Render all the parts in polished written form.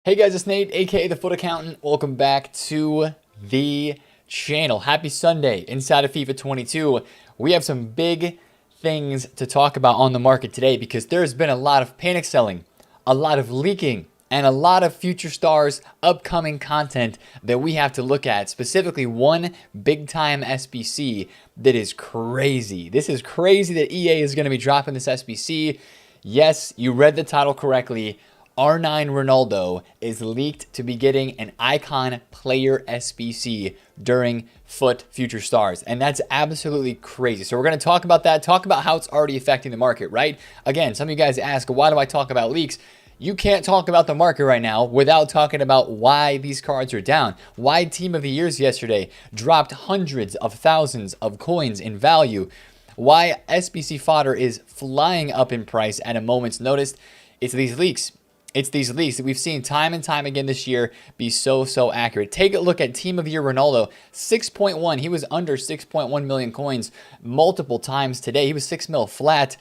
Hey guys, it's Nate, aka The Foot Accountant. Welcome back to the channel. Happy Sunday. Inside of FIFA 22, we have some big things to talk about on the market today because there's been a lot of panic selling, a lot of leaking, and a lot of future stars upcoming content that we have to look at. Specifically, one big time SBC that is crazy. This is crazy that EA is going to be dropping this SBC. Yes, you read the title correctly. R9 Ronaldo is leaked to be getting an icon player SBC during FUT Future Stars. And that's absolutely crazy. So we're going to talk about that, talk about how it's already affecting the market, right? Again, some of you guys ask, why do I talk about leaks? You can't talk about the market right now without talking about why these cards are down. Why Team of the Years yesterday dropped hundreds of thousands of coins in value. Why SBC fodder is flying up in price at a moment's notice. It's these leaks. It's these leaks that we've seen time and time again this year be so accurate. Take a look at Team of the Year Ronaldo, 6.1. He was under 6.1 million coins multiple times today. He was 6 mil flat.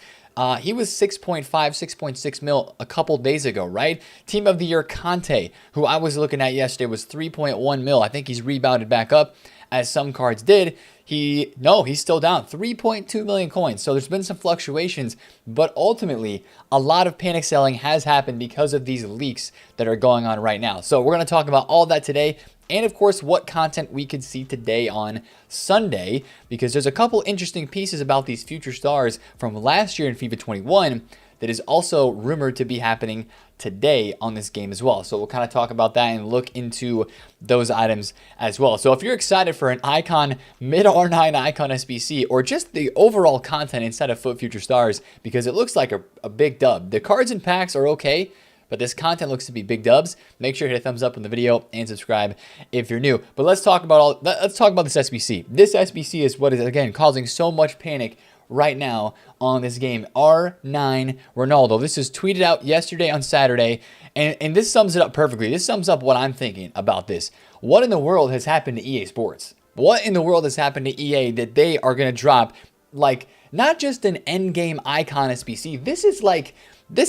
He was 6.5, 6.6 mil a couple days ago, right? Team of the Year Conte, who I was looking at yesterday, was 3.1 mil. I think he's rebounded back up as some cards did. He's still down 3.2 million coins. So there's been some fluctuations, but ultimately a lot of panic selling has happened because of these leaks that are going on right now. So we're going to talk about all that today. And of course, what content we could see today on Sunday, because there's a couple interesting pieces about these future stars from last year in FIFA 21 that is also rumored to be happening today on this game as well. So we'll kind of talk about that and look into those items as well. So if you're excited for an icon, mid R9 icon SBC, or just the overall content inside of FUT Future Stars, because it looks like a big dub. The cards and packs are okay, but this content looks to be big dubs. Make sure to hit a thumbs up on the video and subscribe if you're new. But let's talk about this SBC. This SBC is what is, again, causing so much panic right now on this game. R9 Ronaldo. This is tweeted out yesterday on Saturday, and this sums it up perfectly. This sums up what I'm thinking about this. What in the world has happened to EA Sports? What in the world has happened to EA that they are going to drop, like, not just an endgame icon SBC. This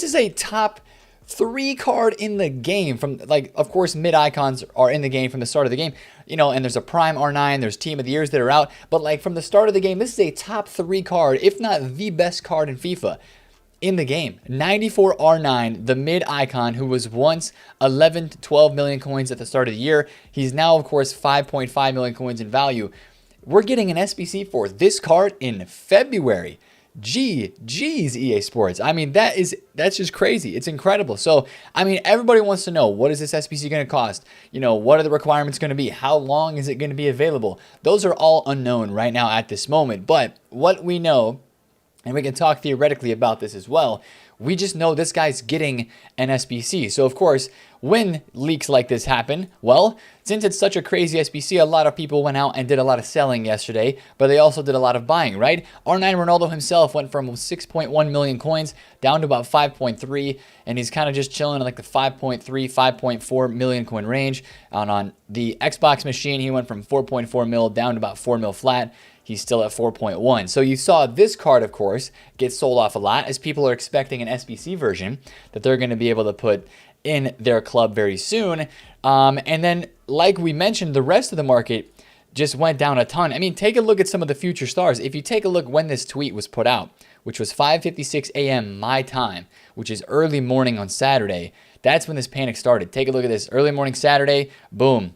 is a top 3 card in the game from, like, of course, mid icons are in the game from the start of the game, you know, and there's a prime R9, there's Team of the Years that are out, but like from the start of the game, this is a top 3 card, if not the best card in FIFA in the game. 94 R9, the mid icon, who was once 11 to 12 million coins at the start of the year. He's now, of course, 5.5 million coins in value. We're getting an SBC for this card in February. Geez, EA Sports. I mean, that's just crazy. It's incredible. So, I mean, everybody wants to know, what is this SBC going to cost? You know, what are the requirements going to be? How long is it going to be available? Those are all unknown right now at this moment. But what we know, and we can talk theoretically about this as well, we just know this guy's getting an SBC. So, of course, when leaks like this happen, well, since it's such a crazy SBC, a lot of people went out and did a lot of selling yesterday, but they also did a lot of buying, right? R9 Ronaldo himself went from 6.1 million coins down to about 5.3, and he's kind of just chilling in like the 5.3, 5.4 million coin range. On the Xbox machine, he went from 4.4 mil down to about 4 mil flat. He's still at 4.1. So you saw this card, of course, get sold off a lot as people are expecting an SBC version that they're going to be able to put in their club very soon. And then, like we mentioned, the rest of the market just went down a ton. I mean, take a look at some of the future stars. If you take a look when this tweet was put out, which was 5:56 a.m. my time, which is early morning on Saturday, that's when this panic started. Take a look at this. Early morning Saturday, boom,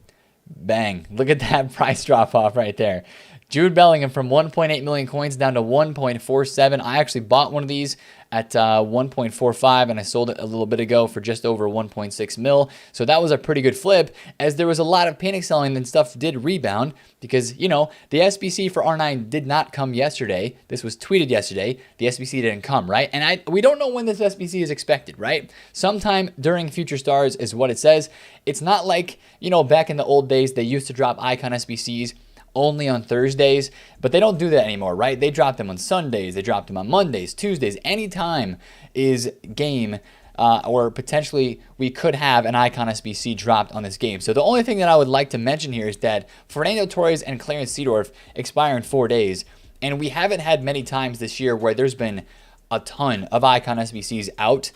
bang. Look at that price drop off right there. Jude Bellingham from 1.8 million coins down to 1.47. I actually bought one of these at 1.45 and I sold it a little bit ago for just over 1.6 mil. So that was a pretty good flip, as there was a lot of panic selling and stuff did rebound because, you know, the SBC for R9 did not come yesterday. This was tweeted yesterday. The SBC didn't come, right? And we don't know when this SBC is expected, right? Sometime during Future Stars is what it says. It's not like, you know, back in the old days, they used to drop icon SBCs only on Thursdays, but they don't do that anymore, right? They drop them on Sundays, they drop them on Mondays, Tuesdays. Anytime is game, or potentially we could have an icon SBC dropped on this game. So the only thing that I would like to mention here is that Fernando Torres and Clarence Seedorf expire in 4 days, and we haven't had many times this year where there's been a ton of icon SBCs out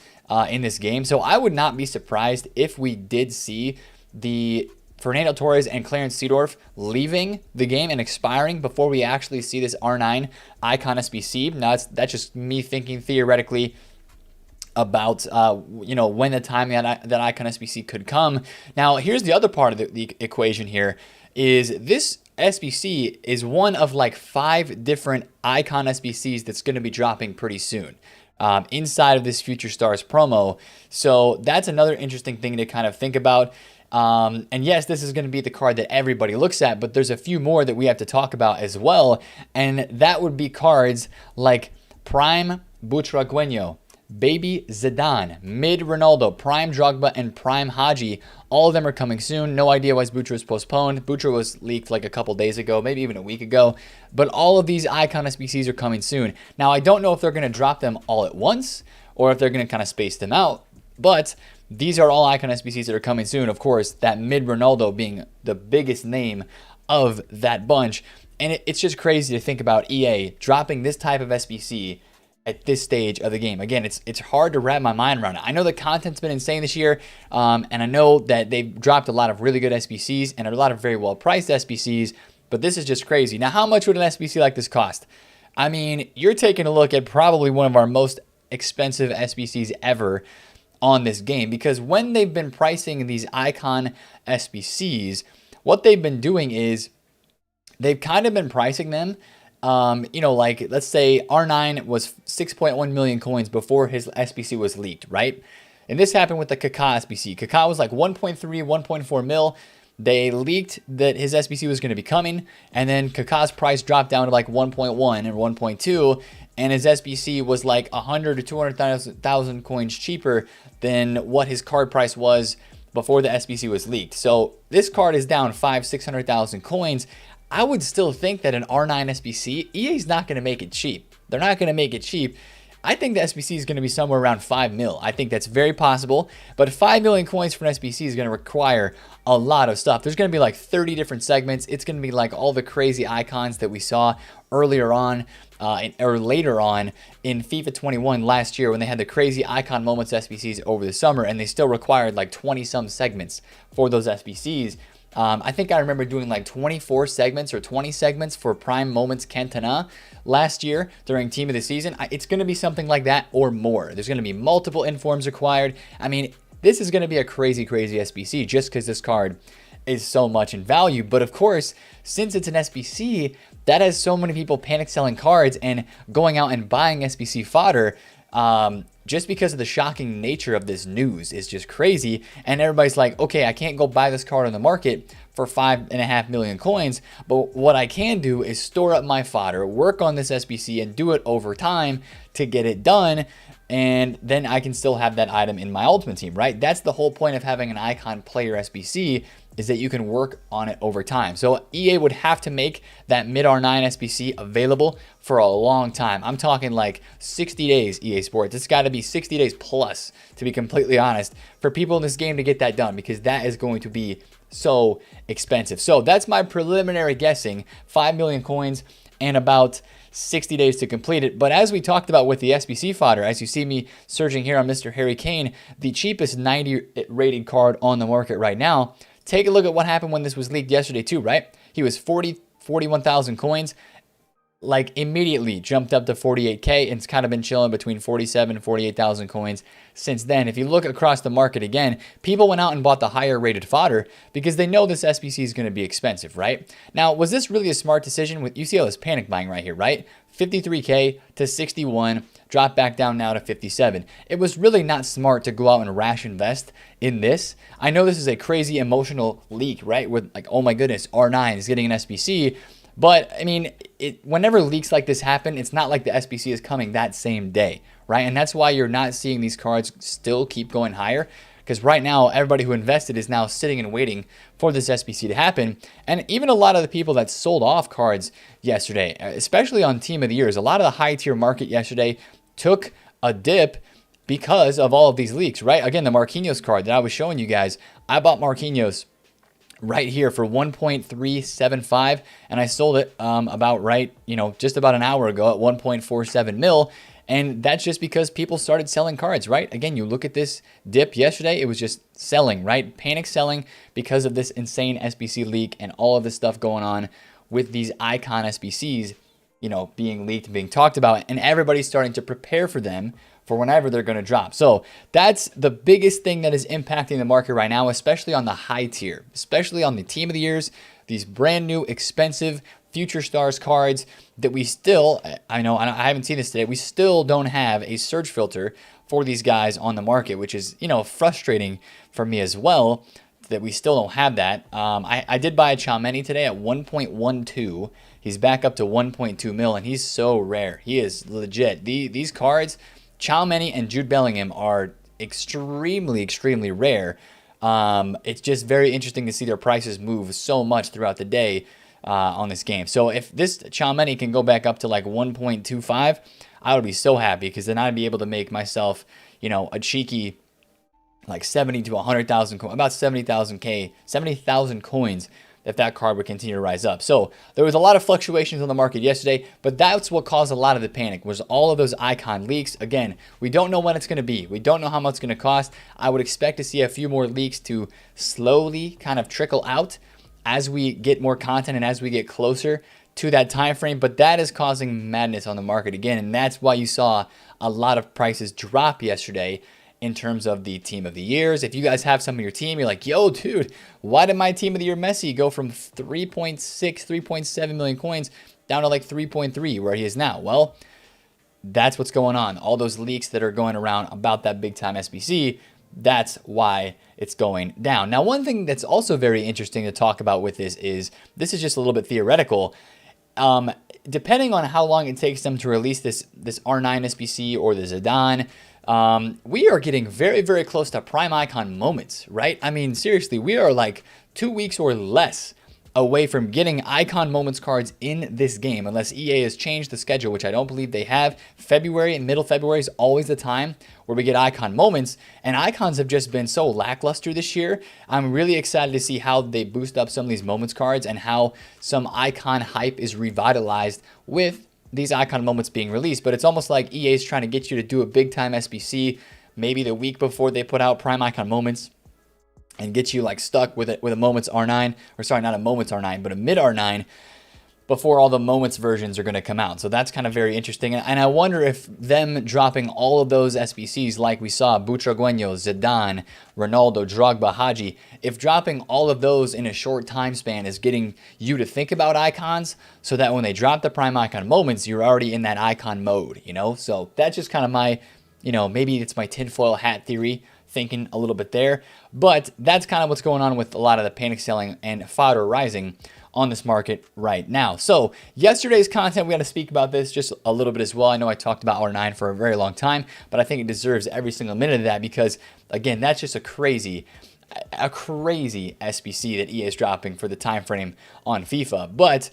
in this game. So I would not be surprised if we did see the Fernando Torres and Clarence Seedorf leaving the game and expiring before we actually see this R9 Icon SBC. Now, that's just me thinking theoretically about when the time that Icon SBC could come. Now, here's the other part of the equation here is this SBC is one of like 5 different Icon SBCs that's going to be dropping pretty soon inside of this Future Stars promo. So that's another interesting thing to kind of think about. And yes, this is going to be the card that everybody looks at, but there's a few more that we have to talk about as well. And that would be cards like Prime Butragueño, Baby Zidane, Mid Ronaldo, Prime Drogba, and Prime Haji. All of them are coming soon. No idea why Butra was postponed. Butra was leaked like a couple days ago, maybe even a week ago. But all of these Icon SBCs are coming soon. Now, I don't know if they're going to drop them all at once or if they're going to kind of space them out. But these are all Icon SBCs that are coming soon. Of course, that Mid Ronaldo being the biggest name of that bunch. And it's just crazy to think about EA dropping this type of SBC at this stage of the game. Again, it's hard to wrap my mind around it. I know the content's been insane this year, and I know that they've dropped a lot of really good SBCs and a lot of very well-priced SBCs, but this is just crazy. Now, how much would an SBC like this cost? I mean, you're taking a look at probably one of our most expensive SBCs ever on this game, because when they've been pricing these Icon SBCs, what they've been doing is they've kind of been pricing them like let's say R9 was 6.1 million coins before his SBC was leaked, right? And this happened with the Kaká SBC. Kaká was like 1.3, 1.4 mil. They leaked that his SBC was going to be coming, and then Kaká's price dropped down to like 1.1 and 1.2, and his SBC was like 100 to 200,000 coins cheaper than what his card price was before the SBC was leaked. So this card is down 600,000 coins. I would still think that an R9 SBC, EA's not going to make it cheap. They're not going to make it cheap. I think the SBC is going to be somewhere around 5 mil. I think that's very possible. But 5 million coins for an SBC is going to require a lot of stuff. There's going to be like 30 different segments. It's going to be like all the crazy icons that we saw earlier on or later on in FIFA 21 last year when they had the crazy icon moments SBCs over the summer, and they still required like 20 some segments for those SBCs. I think I remember doing like 24 segments or 20 segments for Prime Moments Cantona last year during Team of the Season. It's going to be something like that or more. There's going to be multiple informs required. I mean, this is going to be a crazy, crazy SBC just because this card is so much in value. But of course, since it's an SBC, that has so many people panic selling cards and going out and buying SBC fodder. Just because of the shocking nature of this news is just crazy. And everybody's like, okay, I can't go buy this card on the market for 5.5 million coins. But what I can do is store up my fodder, work on this SBC and do it over time to get it done. And then I can still have that item in my ultimate team, right? That's the whole point of having an icon player SBC, is that you can work on it over time. So EA would have to make that mid R9 SBC available for a long time. I'm talking like 60 days, EA Sports. It's got to be 60 days plus, to be completely honest, for people in this game to get that done, because that is going to be so expensive. So that's my preliminary guessing, 5 million coins and about 60 days to complete it. But as we talked about with the SBC fodder, as you see me searching here on Mr. Harry Kane, the cheapest 90 rated card on the market right now, take a look at what happened when this was leaked yesterday too, right? He was 41,000 coins, like immediately jumped up to 48K, and it's kind of been chilling between 47 and 48,000 coins since then. If you look across the market again, people went out and bought the higher rated fodder because they know this SBC is going to be expensive, right? Now, was this really a smart decision? You see all this panic buying right here, right? 53K to 61, drop back down now to 57. It was really not smart to go out and rash invest in this. I know this is a crazy emotional leak, right? With like, oh my goodness, R9 is getting an SBC. But I mean, whenever leaks like this happen, it's not like the SBC is coming that same day, right? And that's why you're not seeing these cards still keep going higher. Because right now, everybody who invested is now sitting and waiting for this SBC to happen. And even a lot of the people that sold off cards yesterday, especially on Team of the Years, a lot of the high tier market yesterday took a dip because of all of these leaks, right? Again, the Marquinhos card that I was showing you guys, I bought Marquinhos right here for 1.375, and I sold it just about an hour ago at 1.47 mil. And that's just because people started selling cards, right? Again, you look at this dip yesterday, it was just selling, right? Panic selling because of this insane SBC leak and all of this stuff going on with these icon SBCs, you know, being leaked and being talked about, and everybody's starting to prepare for them for whenever they're going to drop. So that's the biggest thing that is impacting the market right now, especially on the high tier, especially on the team of the years, these brand new expensive future stars cards that we still, I know I haven't seen this today, we still don't have a search filter for these guys on the market, which is, you know, frustrating for me as well that we still don't have that. I did buy a Chalmany today at 1.12. He's back up to 1.2 mil, and he's so rare. He is legit. These cards, Chalmany and Jude Bellingham, are extremely, extremely rare. It's just very interesting to see their prices move so much throughout the day on this game. So if this Chalmany can go back up to like 1.25, I would be so happy, because then I'd be able to make myself, you know, a cheeky like 70 to 100,000, about 70,000 coins if that card would continue to rise up. So there was a lot of fluctuations on the market yesterday, but that's what caused a lot of the panic, was all of those icon leaks. Again, we don't know when it's going to be. We don't know how much it's going to cost. I would expect to see a few more leaks to slowly kind of trickle out as we get more content and as we get closer to that time frame, but that is causing madness on the market again, and that's why you saw a lot of prices drop yesterday in terms of the team of the years. If you guys have some of your team, you're like, yo, dude, why did my team of the year Messi go from 3.6, 3.7 million coins down to like 3.3 where he is now? Well, that's what's going on. All those leaks that are going around about that big time SBC, that's why it's going down. Now, one thing that's also very interesting to talk about with this is just a little bit theoretical. Depending on how long it takes them to release this R9 SBC or the Zidane, we are getting very, very close to prime icon moments, right? I mean, seriously, we are like 2 weeks or less away from getting icon moments cards in this game, unless EA has changed the schedule, which I don't believe they have. February and middle February is always the time where we get icon moments, and icons have just been so lackluster this year. I'm really excited to see how they boost up some of these moments cards and how some icon hype is revitalized with these icon moments being released. But it's almost like EA is trying to get you to do a big time SBC maybe the week before they put out prime icon moments, and get you like stuck with a moments R9, or sorry, not a moments R9, but a mid R9 before all the moments versions are going to come out. So that's kind of very interesting. And I wonder if them dropping all of those SBCs like we saw, Butragueño, Zidane, Ronaldo, Drogba, Haji, if dropping all of those in a short time span is getting you to think about icons, so that when they drop the prime icon moments, you're already in that icon mode, you know? So that's just kind of my, you know, maybe it's my tinfoil hat theory, thinking a little bit there, but that's kind of what's going on with a lot of the panic selling and fodder rising on this market right now. So yesterday's content, we got to speak about this just a little bit as well. I know I talked about R9 for a very long time, but I think it deserves every single minute of that, because again, that's just a crazy SBC that EA is dropping for the time frame on FIFA. But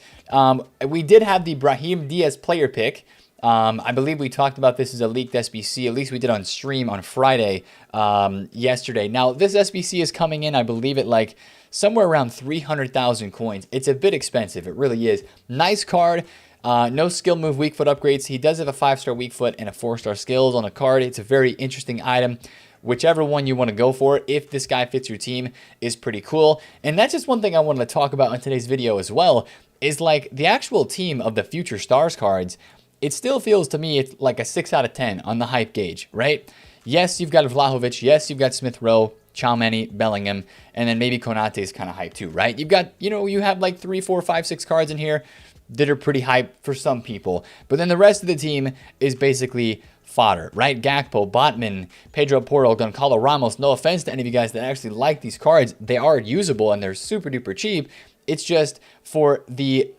we did have the Brahim Diaz player pick. I believe we talked about this as a leaked SBC, at least we did on stream on Friday yesterday. Now, this SBC is coming in, I believe, at like somewhere around 300,000 coins. It's a bit expensive, it really is. Nice card, no skill move weak foot upgrades. He does have a 5-star weak foot and a 4-star skills on a card. It's a very interesting item. Whichever one you want to go for, if this guy fits your team, is pretty cool. And that's just one thing I wanted to talk about in today's video as well, is like the actual team of the future stars cards. It still feels to me it's like a 6 out of 10 on the hype gauge, right? Yes, you've got Vlahovic. Yes, you've got Smith Rowe, Chalmany, Bellingham, and then maybe Konate is kind of hype too, right? You've got, you know, you have like 3, 4, 5, 6 cards in here that are pretty hype for some people. But then the rest of the team is basically fodder, right? Gakpo, Botman, Pedro Porro, Goncalo Ramos. No offense to any of you guys that actually like these cards. They are usable and they're super duper cheap. It's just for the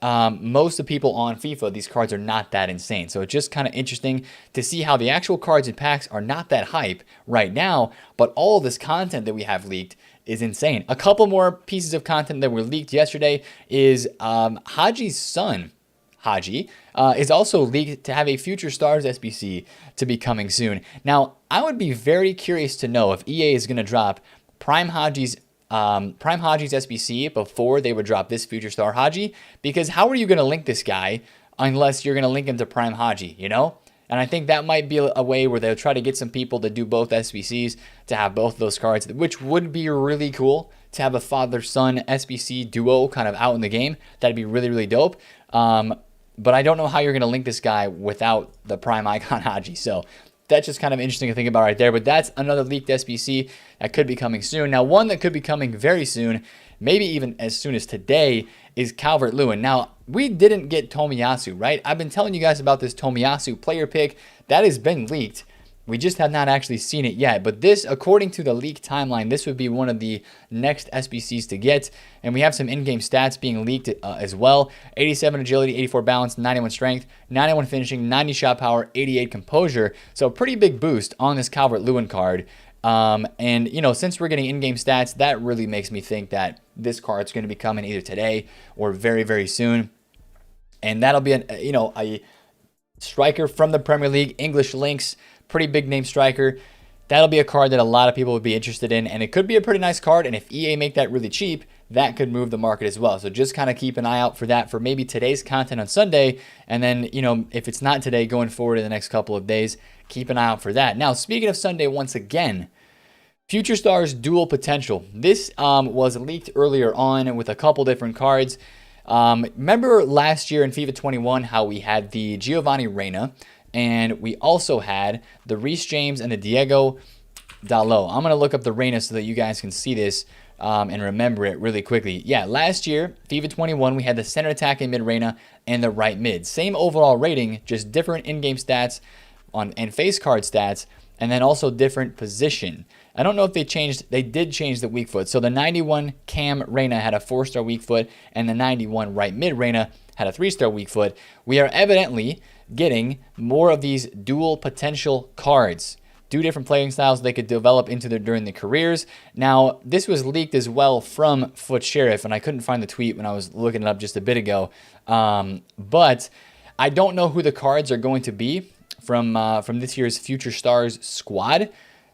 most of the people on FIFA, these cards are not that insane. So it's just kind of interesting to see how the actual cards and packs are not that hype right now, but all of this content that we have leaked is insane. A couple more pieces of content that were leaked yesterday is Haji's son, Haji, is also leaked to have a Future Stars SBC to be coming soon. Now, I would be very curious to know if EA is going to drop Prime Haji's SBC before they would drop this Future Star Haji, because how are you going to link this guy unless you're going to link him to Prime Haji, you know? And I think that might be a way where they'll try to get some people to do both SBCs to have both of those cards, which would be really cool to have a father-son SBC duo kind of out in the game. That'd be really, really dope. But I don't know how you're going to link this guy without the Prime Icon Haji. So that's just kind of interesting to think about right there. But that's another leaked SBC that could be coming soon. Now, one that could be coming very soon, maybe even as soon as today, is Calvert-Lewin. Now, we didn't get Tomiyasu, right? I've been telling you guys about this Tomiyasu player pick. That has been leaked. We just have not actually seen it yet. But this, according to the leak timeline, this would be one of the next SBCs to get. And we have some in-game stats being leaked as well. 87 agility, 84 balance, 91 strength, 91 finishing, 90 shot power, 88 composure. So a pretty big boost on this Calvert-Lewin card. And, you know, since we're getting in-game stats, that really makes me think that this card's going to be coming either today or very, very soon. And that'll be, a striker from the Premier League, English links, pretty big name striker. That'll be a card that a lot of people would be interested in, and it could be a pretty nice card. And if EA make that really cheap, that could move the market as well. So just kind of keep an eye out for that for maybe today's content on Sunday. And then, you know, if it's not today, going forward in the next couple of days, keep an eye out for that. Now, speaking of Sunday, once again, Future Stars Dual Potential. This was leaked earlier on with a couple different cards. Remember last year in FIFA 21 how we had the Giovanni Reyna, and we also had the Reece James and the Diego Dalot. I'm going to look up the Reyna so that you guys can see this and remember it really quickly. Yeah, last year, FIFA 21, we had the center attacking mid Reyna and the right mid. Same overall rating, just different in-game stats and face card stats, and then also different position. I don't know if they did change the weak foot. So the 91 Cam Reyna had a 4-star weak foot, and the 91 right mid Reyna had a 3-star weak foot. We are evidently getting more of these dual potential cards. 2 different playing styles they could develop during their careers. Now, this was leaked as well from Foot Sheriff, and I couldn't find the tweet when I was looking it up just a bit ago. But I don't know who the cards are going to be from this year's Future Stars squad.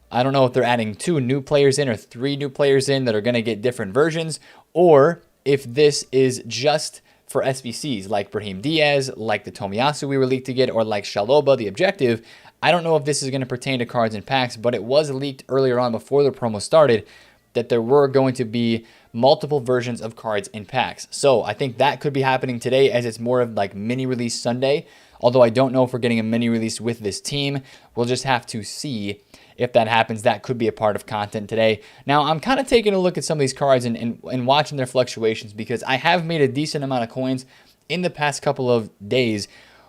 I don't know if they're adding 2 new players in or 3 new players in that are going to get different versions, or if this is just for SBCs like Brahim Diaz, like the Tomiyasu we were leaked to get, or like Shaloba, the objective. I don't know if this is going to pertain to cards and packs, but it was leaked earlier on before the promo started that there were going to be multiple versions of cards in packs. So I think that could be happening today, as it's more of like mini release Sunday. Although I don't know if we're getting a mini release with this team. We'll just have to see if that happens. That could be a part of content today. Now, I'm kind of taking a look at some of these cards and watching their fluctuations, because I have made a decent amount of coins in the past couple of days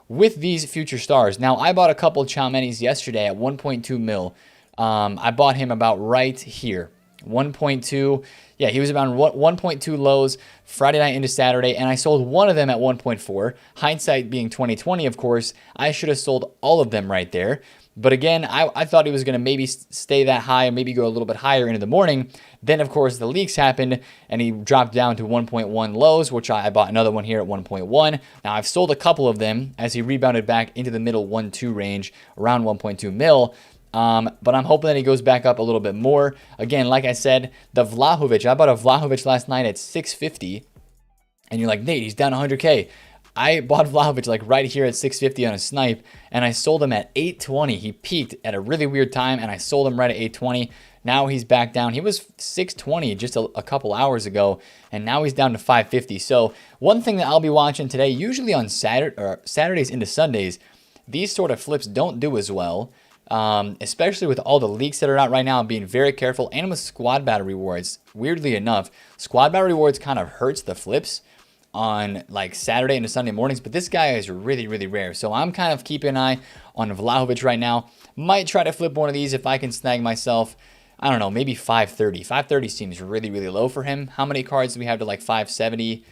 with these Future Stars. Now, I bought a couple of Chouamenis yesterday at 1.2 mil. I bought him about right here. 1.2. Yeah, he was about 1.2 lows Friday night into Saturday, and I sold one of them at 1.4. Hindsight being 2020, of course, I should have sold all of them right there. But again, I thought he was going to maybe stay that high and maybe go a little bit higher into the morning. Then, of course, the leaks happened, and he dropped down to 1.1 lows, which I bought another one here at 1.1. Now, I've sold a couple of them as he rebounded back into the middle 1.2 range, around 1.2 mil. But I'm hoping that he goes back up a little bit more. Again, like I said, the Vlahovic, I bought a Vlahovic last night at 650. And you're like, Nate, he's down 100K. I bought Vlahovic like right here at 650 on a snipe, and I sold him at 820. He peaked at a really weird time, and I sold him right at 820. Now he's back down. He was 620 just a couple hours ago, and now he's down to 550. So one thing that I'll be watching today, usually on Saturdays into Sundays, these sort of flips don't do as well. Especially with all the leaks that are out right now. I'm being very careful, and with squad battle rewards. Weirdly enough, squad battle rewards kind of hurts the flips on like Saturday into Sunday mornings, but this guy is really, really rare. So I'm kind of keeping an eye on Vlahovic right now. Might try to flip one of these if I can snag myself, I don't know, maybe 530. 530 seems really, really low for him. How many cards do we have to like 570?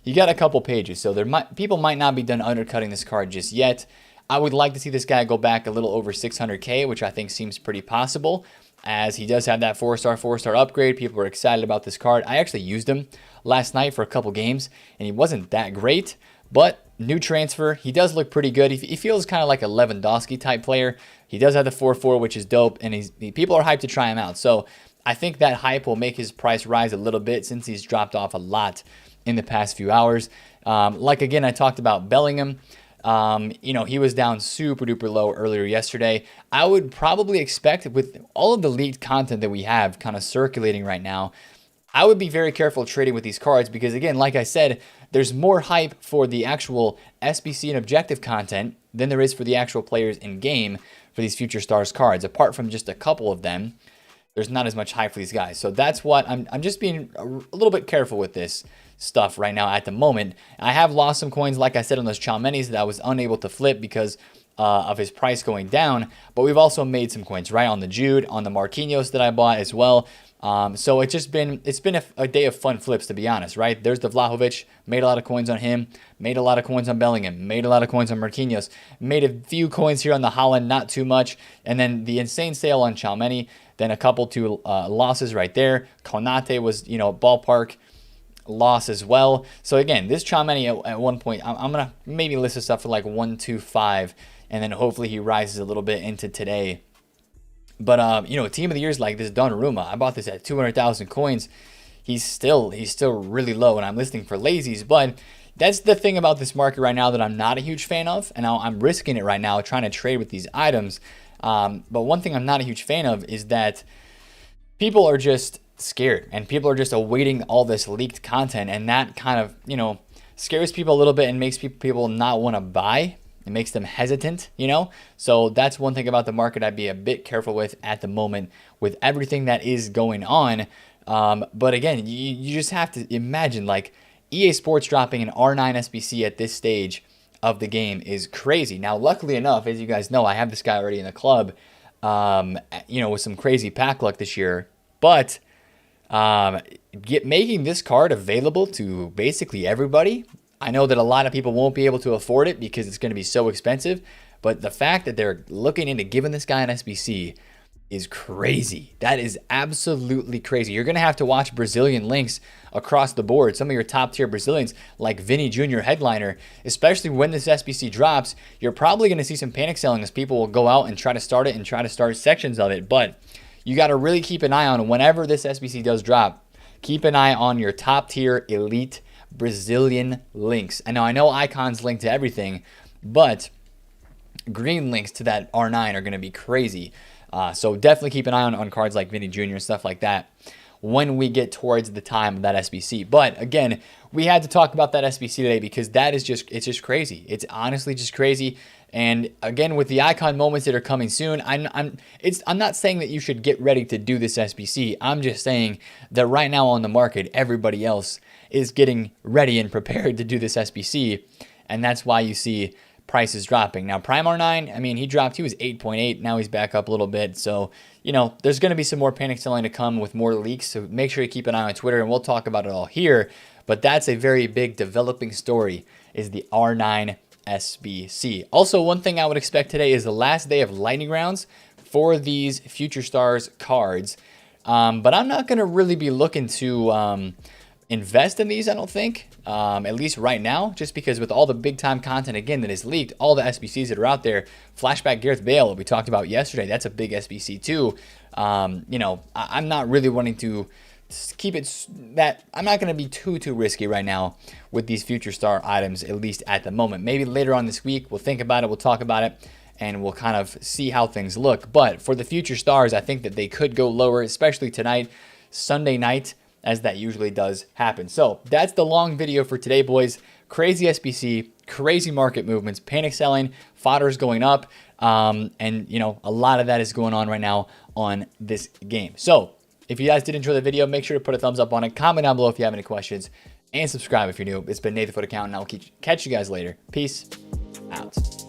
You got a couple pages, so people might not be done undercutting this card just yet. I would like to see this guy go back a little over 600K, which I think seems pretty possible, as he does have that 4-star upgrade. People are excited about this card. I actually used him last night for a couple games, and he wasn't that great, but new transfer. He does look pretty good. He feels kind of like a Lewandowski type player. He does have the 4-4, which is dope, and people are hyped to try him out. So I think that hype will make his price rise a little bit, since he's dropped off a lot in the past few hours. Like, again, I talked about Bellingham. You know, he was down super duper low earlier yesterday. I would probably expect, with all of the leaked content that we have kind of circulating right now, I would be very careful trading with these cards because, again, like I said, there's more hype for the actual SBC and objective content than there is for the actual players in game for these Future Stars cards. Apart from just a couple of them, there's not as much hype for these guys. So that's what I'm just being a little bit careful with this stuff right now at the moment. I have lost some coins, like I said, on those Chalmenis that I was unable to flip because of his price going down. But we've also made some coins, right, on the Jude, on the Marquinhos that I bought as well. So it's been a day of fun flips, to be honest, right? There's the Vlahovic, made a lot of coins on him, made a lot of coins on Bellingham, made a lot of coins on Marquinhos, made a few coins here on the Haaland, not too much, and then the insane sale on Chalmeni, then a couple two losses right there. Konate was, you know, ballpark loss as well. So again, this Chalmeni at one point, I'm gonna maybe list this up for like 125, and then hopefully he rises a little bit into today. But, you know, team of the year is like this Donnarumma. I bought this at 200,000 coins. He's still really low, and I'm listing for lazies. But that's the thing about this market right now that I'm not a huge fan of, and I'm risking it right now trying to trade with these items. But one thing I'm not a huge fan of is that people are just scared, and people are just awaiting all this leaked content, and that kind of, you know, scares people a little bit and makes people not want to buy. It makes them hesitant, you know? So that's one thing about the market I'd be a bit careful with at the moment with everything that is going on. But again, you just have to imagine, like, EA Sports dropping an R9 SBC at this stage of the game is crazy. Now, luckily enough, as you guys know, I have this guy already in the club, you know, with some crazy pack luck this year. But making this card available to basically everybody, I know that a lot of people won't be able to afford it because it's going to be so expensive, but the fact that they're looking into giving this guy an SBC is crazy. That is absolutely crazy. You're going to have to watch Brazilian links across the board. Some of your top tier Brazilians like Vini Jr. Headliner, especially when this SBC drops, you're probably going to see some panic selling as people will go out and try to start it and try to start sections of it. But you got to really keep an eye on whenever this SBC does drop. Keep an eye on your top tier elite Brazilian links. And now I know Icons link to everything, but green links to that R9 are going to be crazy. So definitely keep an eye on cards like Vinny Jr. and stuff like that when we get towards the time of that SBC. But again, we had to talk about that SBC today because that is it's just crazy. It's honestly just crazy. And again, with the icon moments that are coming soon, I'm not saying that you should get ready to do this SBC. I'm just saying that right now on the market, everybody else is getting ready and prepared to do this SBC, and that's why you see prices dropping. Now, Prime R9, I mean, he was 8.8, now he's back up a little bit, so, you know, there's going to be some more panic selling to come with more leaks, so make sure you keep an eye on Twitter, and we'll talk about it all here, but that's a very big developing story, is the R9 SBC. Also, one thing I would expect today is the last day of lightning rounds for these Future Stars cards, but I'm not going to really be looking to invest in these, I don't think, at least right now, just because with all the big time content again that is leaked, all the SBCs that are out there, flashback Gareth Bale we talked about yesterday, that's a big SBC too. You know, I'm not really wanting to keep it that I'm not going to be too risky right now with these Future Star items, at least at the moment. Maybe later on this week we'll think about it, we'll talk about it, and we'll kind of see how things look. But for the Future Stars, I think that they could go lower, especially tonight, Sunday night, as that usually does happen. So that's the long video for today, boys. Crazy SBC, crazy market movements, panic selling, fodder's going up, and you know, a lot of that is going on right now on this game. So if you guys did enjoy the video, make sure to put a thumbs up on it, comment down below if you have any questions, and subscribe if you're new. It's been TheFutAccountant, and I'll catch you guys later. Peace out.